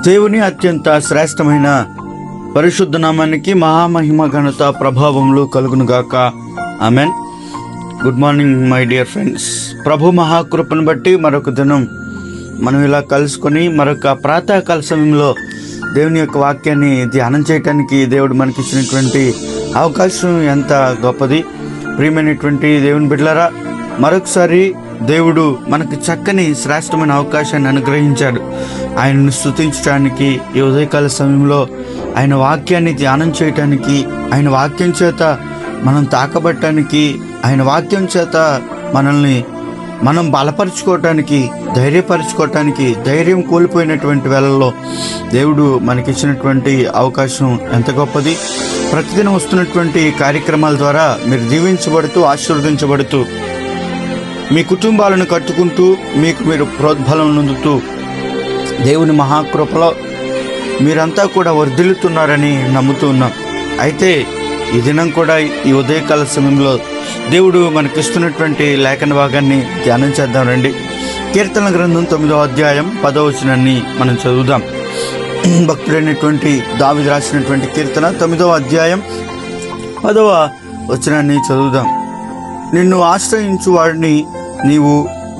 దేవుని అత్యంత శ్రేష్టమైన పరిశుద్ధ నామానికి మహామహిమ ఘనత ప్రభావములు కలుగునుగాక. Amen. Good morning my dear friends. ప్రభు మహాకృపను బట్టి మరొక దినం మనం ఇలా కలుసుకొని మరొక ప్రాతకాల సమయంలో దేవుని యొక్క వాక్యాన్ని ధ్యానం చేయటానికి దేవుడు మనకి ఇచ్చినటువంటి అవకాశం ఎంత గొప్పది. ప్రియమైనటువంటి దేవుని బిడ్డలారా, మరొకసారి దేవుడు మనకు చక్కని శ్రేష్టమైన అవకాశాన్ని అనుగ్రహించాడు. ఆయనను స్తుతించడానికి ఈ ఉదయకాల సమయంలో ఆయన వాక్యాన్ని ధ్యానం చేయటానికి, ఆయన వాక్యం చేత మనం తాకబట్టడానికి, ఆయన వాక్యం చేత మనల్ని మనం బలపరుచుకోవటానికి, ధైర్యపరచుకోవటానికి, ధైర్యం కోల్పోయినటువంటి వేళల్లో దేవుడు మనకిచ్చినటువంటి అవకాశం ఎంత గొప్పది. ప్రతిదినం వస్తున్నటువంటి కార్యక్రమాల ద్వారా మీరు దీవించబడుతూ ఆశీర్వదించబడుతూ మీ కుటుంబాలను కట్టుకుంటూ మీకు మీరు ప్రోద్బలం నొందుతూ దేవుని మహాకృపలో మీరంతా కూడా వర్ధిల్లుతున్నారని నమ్ముతూ ఉన్నాం. అయితే ఈ దినం కూడా ఈ ఉదయకాల సమయంలో దేవుడు మనకిస్తున్నటువంటి లేఖన భాగాన్ని ధ్యానం చేద్దాం రండి. కీర్తన గ్రంథం 9వ అధ్యాయం 10వ వచనాన్ని మనం చదువుదాం. భక్తుడైనటువంటి దావీదు రాసినటువంటి కీర్తన 9వ అధ్యాయం 10వ వచనాన్ని చదువుదాం. నిన్ను ఆశ్రయించు వాడిని నీవు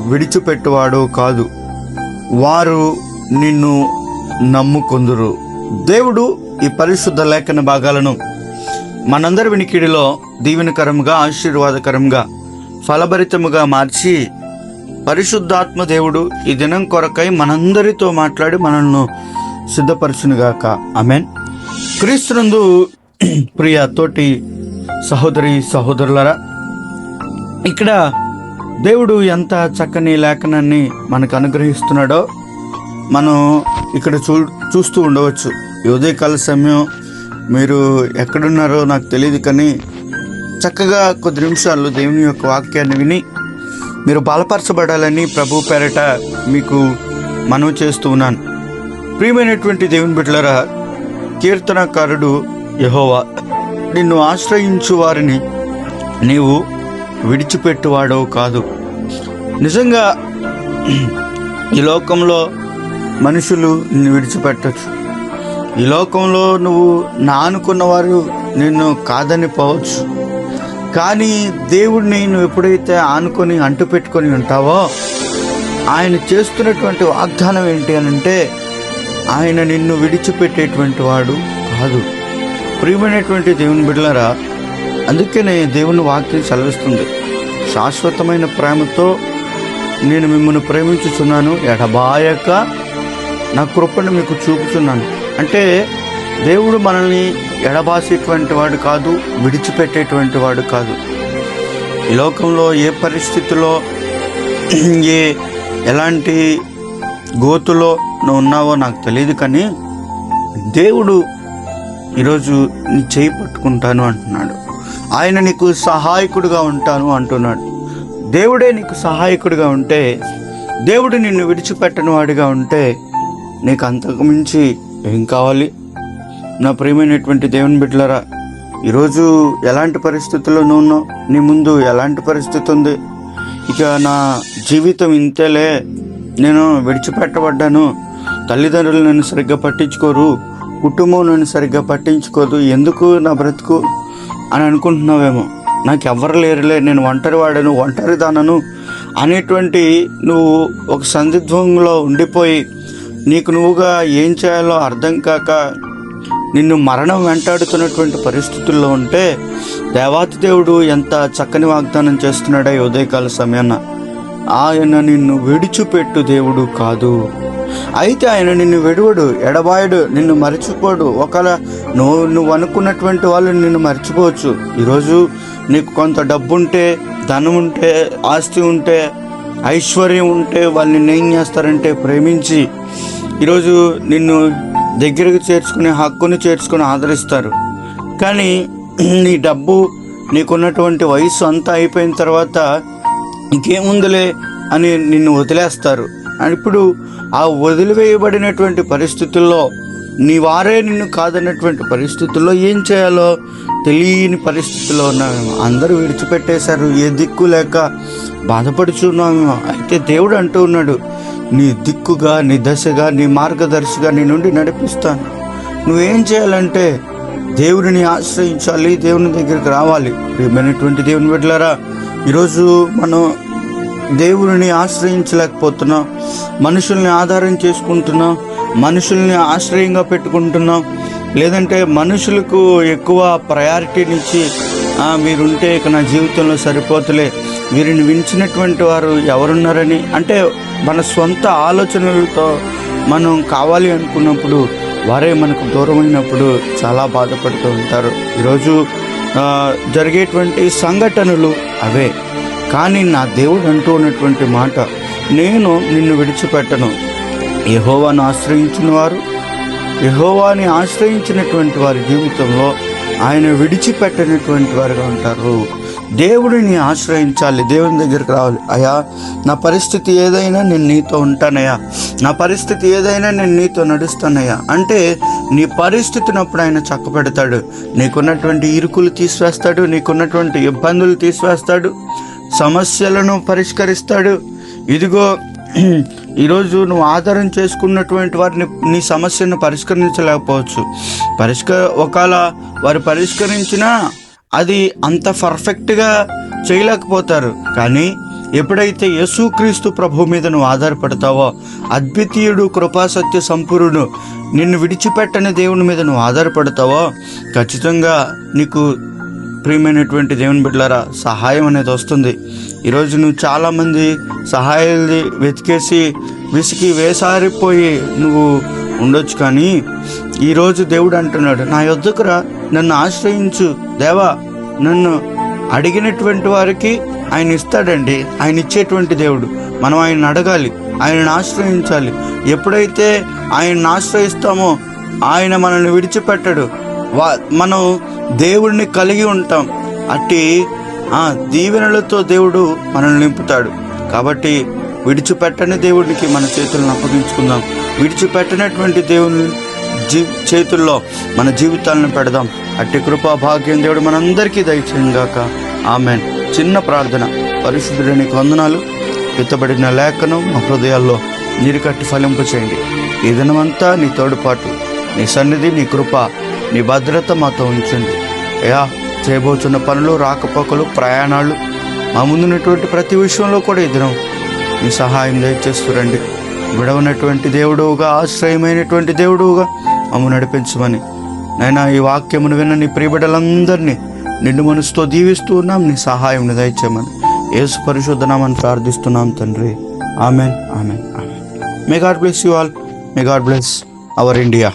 విడిచిపెట్టువాడు కాదు, వారు నిన్ను నమ్ముకొందురు. దేవుడు ఈ పరిశుద్ధ లేఖన భాగాలను మనందరి వినికిడిలో దీవెనకరంగా, ఆశీర్వాదకరంగా, ఫలభరితముగా మార్చి పరిశుద్ధాత్మ దేవుడు ఈ దినం కొరకై మనందరితో మాట్లాడి మనల్ని సిద్ధపరచునుగాక. ఆమెన్. క్రీస్తునందు ప్రియ తోటి సహోదరి సహోదరులరా, ఇక్కడ దేవుడు ఎంత చక్కని లేఖనాన్ని మనకు అనుగ్రహిస్తున్నాడో మనం ఇక్కడ చూస్తూ ఉండవచ్చు. ఈ ఉదయకాల సమయం మీరు ఎక్కడున్నారో నాకు తెలియదు, కానీ చక్కగా కొద్ది నిమిషాలు దేవుని యొక్క వాక్యాన్ని విని మీరు బలపరచబడాలని ప్రభు పేరట మీకు మనవి చేస్తూ ఉన్నాను. ప్రియమైనటువంటి దేవుని బిడ్డలారా, కీర్తనకారుడు యెహోవా నిన్ను ఆశ్రయించు వారిని నీవు విడిచిపెట్టువాడో కాదు. నిజంగా ఈ లోకంలో మనుషులు నిన్ను విడిచిపెట్టచ్చు. ఈ లోకంలో నువ్వు నా అనుకున్న వారు నిన్ను కాదని పోవచ్చు. కానీ దేవుడిని నువ్వు ఎప్పుడైతే ఆనుకొని అంటుపెట్టుకొని ఉంటావో ఆయన చేస్తున్నటువంటి వాగ్దానం ఏంటి అని అంటే ఆయన నిన్ను విడిచిపెట్టేటువంటి వాడు కాదు. ప్రియమైనటువంటి దేవుని బిడ్డలారా, అందుకనే దేవుని వాక్యం సెలవిస్తుంది, శాశ్వతమైన ప్రేమతో నేను మిమ్మల్ని ప్రేమించుచున్నాను, ఎడబాయక నా కృపను మీకు చూపుచున్నాను. అంటే దేవుడు మనల్ని ఎడబాసేటువంటి వాడు కాదు, విడిచిపెట్టేటువంటి వాడు కాదు. ఈ లోకంలో ఏ పరిస్థితిలో ఎలాంటి గోతులో నువ్వు ఉన్నావో నాకు తెలియదు, కానీ దేవుడు ఈరోజు నీ చేయి పట్టుకుంటాను అంటున్నాడు. ఆయన నీకు సహాయకుడిగా ఉంటాను అంటున్నాడు. దేవుడే నీకు సహాయకుడిగా ఉంటే, దేవుడు నిన్ను విడిచిపెట్టని వాడిగా ఉంటే నీకు అంతకు మించి ఏం కావాలి? నా ప్రియమైనటువంటి దేవుని బిడ్డలారా, ఈరోజు ఎలాంటి పరిస్థితుల్లో నువ్వు ఉన్నావు? నీ ముందు ఎలాంటి పరిస్థితి ఉంది? ఇక నా జీవితం ఇంతేలే, నేను విడిచిపెట్టబడ్డాను, తల్లిదండ్రులు నన్ను సరిగ్గా పట్టించుకోరు, కుటుంబం నన్ను సరిగ్గా పట్టించుకోదు, ఎందుకు నా బ్రతుకు అని అనుకుంటున్నావేమో. నాకు ఎవ్వరు లేరులే, నేను ఒంటరి వాడను, ఒంటరిదానను అనేటువంటి నువ్వు ఒక సందిగ్ధంలో ఉండిపోయి నీకు నువ్వుగా ఏం చేయాలో అర్థం కాక నిన్ను మరణం వెంటాడుతున్నటువంటి పరిస్థితుల్లో ఉంటే దేవాతి దేవుడు ఎంత చక్కని వాగ్దానం చేస్తున్నాడో ఈ ఉదయకాల సమయాన. ఆయన నిన్ను విడిచిపెట్టు దేవుడు కాదు. అయితే ఆయన నిన్ను విడువడు, ఎడబాయడు, నిన్ను మర్చిపోడు. ఒకవేళ నువ్వు అనుకున్నటువంటి వాళ్ళు నిన్ను మర్చిపోవచ్చు. ఈరోజు నీకు కొంత డబ్బు ఉంటే, ధనం ఉంటే, ఆస్తి ఉంటే, ఐశ్వర్యం ఉంటే వాళ్ళు నిన్ను ఏం చేస్తారంటే ప్రేమించి ఈరోజు నిన్ను దగ్గరకు చేర్చుకునే హక్కును చేర్చుకుని ఆదరిస్తారు. కానీ నీ డబ్బు, నీకున్నటువంటి వయసు అంతా అయిపోయిన తర్వాత ఇంకేముందులే అని నిన్ను వదిలేస్తారు. ఇప్పుడు ఆ వదిలివేయబడినటువంటి పరిస్థితుల్లో నీ వారే నిన్ను కాదన్నటువంటి పరిస్థితుల్లో ఏం చేయాలో తెలియని పరిస్థితుల్లో ఉన్నామేమో. అందరూ విడిచిపెట్టేశారు, ఏ దిక్కు లేక బాధపడుచున్నామేమో. అయితే దేవుడు అంటూ ఉన్నాడు, నీ దిక్కుగా, నీ దశగా, నీ మార్గదర్శిగా నీ నుండి నడిపిస్తాను. నువ్వేం చేయాలంటే దేవుడిని ఆశ్రయించాలి, దేవుని దగ్గరికి రావాలి. ప్రియమైనటువంటి దేవుని బిడ్డలారా, ఈరోజు మనం దేవుడిని ఆశ్రయించలేకపోతున్నాం, మనుషుల్ని ఆధారం చేసుకుంటున్నాం, మనుషుల్ని ఆశ్రయంగా పెట్టుకుంటున్నాం. లేదంటే మనుషులకు ఎక్కువ ప్రయారిటీనిచ్చి మీరుంటే ఇక నా జీవితంలో సరిపోతులే, వీరిని వించినటువంటి వారు ఎవరున్నారని, అంటే మన సొంత ఆలోచనలతో మనం కావాలి అనుకున్నప్పుడు వారే మనకు దూరమైనప్పుడు చాలా బాధపడుతూ ఉంటారు. ఈరోజు జరిగేటువంటి సంఘటనలు అవే. కానీ నా దేవుడు అంటూ ఉన్నటువంటి మాట, నేను నిన్ను విడిచిపెట్టను. యెహోవాను ఆశ్రయించిన వారు, యెహోవాని ఆశ్రయించినటువంటి వారి జీవితంలో ఆయన విడిచిపెట్టనటువంటి వారుగా ఉంటారు. దేవుడిని ఆశ్రయించాలి, దేవుని దగ్గరికి రావాలి. అయ్యా, నా పరిస్థితి ఏదైనా నేను నీతో ఉంటానయ్యా, నా పరిస్థితి ఏదైనా నేను నీతో నడుస్తానయ్యా అంటే నీ పరిస్థితిని అప్పుడు ఆయన చక్కబెడతాడు. నీకున్నటువంటి ఇరుకులు తీసివేస్తాడు, నీకున్నటువంటి ఇబ్బందులు తీసివేస్తాడు, సమస్యలను పరిష్కరిస్తాడు. ఇదిగో ఈరోజు నువ్వు ఆధారం చేసుకున్నటువంటి వారిని నీ సమస్యను పరిష్కరించలేకపోవచ్చు. ఒకవేళ వారు పరిష్కరించినా అది అంత పర్ఫెక్ట్గా చేయలేకపోతారు. కానీ ఎప్పుడైతే యేసుక్రీస్తు ప్రభు మీద నువ్వు ఆధారపడతావో, అద్వితీయుడు, కృపాసత్య సంపూర్ణుడు, నిన్ను విడిచిపెట్టని దేవుని మీద నువ్వు ఆధారపడతావో, ఖచ్చితంగా నీకు ప్రియమైనటువంటి దేవుని బిడ్డలారా సహాయం అనేది వస్తుంది. ఈరోజు నువ్వు చాలామంది సహాయాలు వెతికేసి విసికి వేసారిపోయి నువ్వు ఉండొచ్చు. కానీ ఈరోజు దేవుడు అంటున్నాడు, నా యొద్దకు రా, నన్ను ఆశ్రయించు. దేవా, నన్ను అడిగినటువంటి వారికి ఆయన ఇస్తాడండి. ఆయన ఇచ్చేటువంటి దేవుడు. మనం ఆయన అడగాలి, ఆయనను ఆశ్రయించాలి. ఎప్పుడైతే ఆయన్ని ఆశ్రయిస్తామో ఆయన మనల్ని విడిచిపెట్టడు. మనం దేవుడిని కలిగి ఉంటాం. అట్టి దీవెనలతో దేవుడు మనల్ని నింపుతాడు. కాబట్టి విడిచిపెట్టని దేవుడికి మన చేతులను అప్పగించుకుందాం. విడిచిపెట్టనటువంటి దేవుని చేతుల్లో మన జీవితాలను పెడదాం. అట్టి కృపా భాగ్యం దేవుడు మనందరికీ దయచేయను గాక. ఆమెన్. చిన్న ప్రార్థన. పరిశుద్ధుడు, నీకు వందనాలు. విత్తబడిన లేఖనం మా హృదయాల్లో నీరు కట్టి ఫలింపు చేయండి. ఈ దినమంతా నీ తోడుపాటు, నీ సన్నిధి, నీ కృప, నీ భద్రత మాతో ఉంచండి. అయ్యా, చేయబోతున్న పనులు, రాకపోకలు, ప్రయాణాలు, మా ముందున్నటువంటి ప్రతి విషయంలో కూడా ఈ దినం నీ సహాయం దయచేస్తురండి. విడవనటువంటి దేవుడుగా, ఆశ్రయమైనటువంటి దేవుడుగా మమ్ము నడిపించమని నైనా ఈ వాక్యమును విన్న నీ ప్రియబిడ్డలందరినీ నిండు మనసుతో దీవిస్తూ ఉన్నాం. నీ సహాయం దయచేయమని యేసు పరిశుద్ధ నామమున ప్రార్థిస్తున్నాం తండ్రి. Amen, amen, amen. May God bless you all. May God bless our India.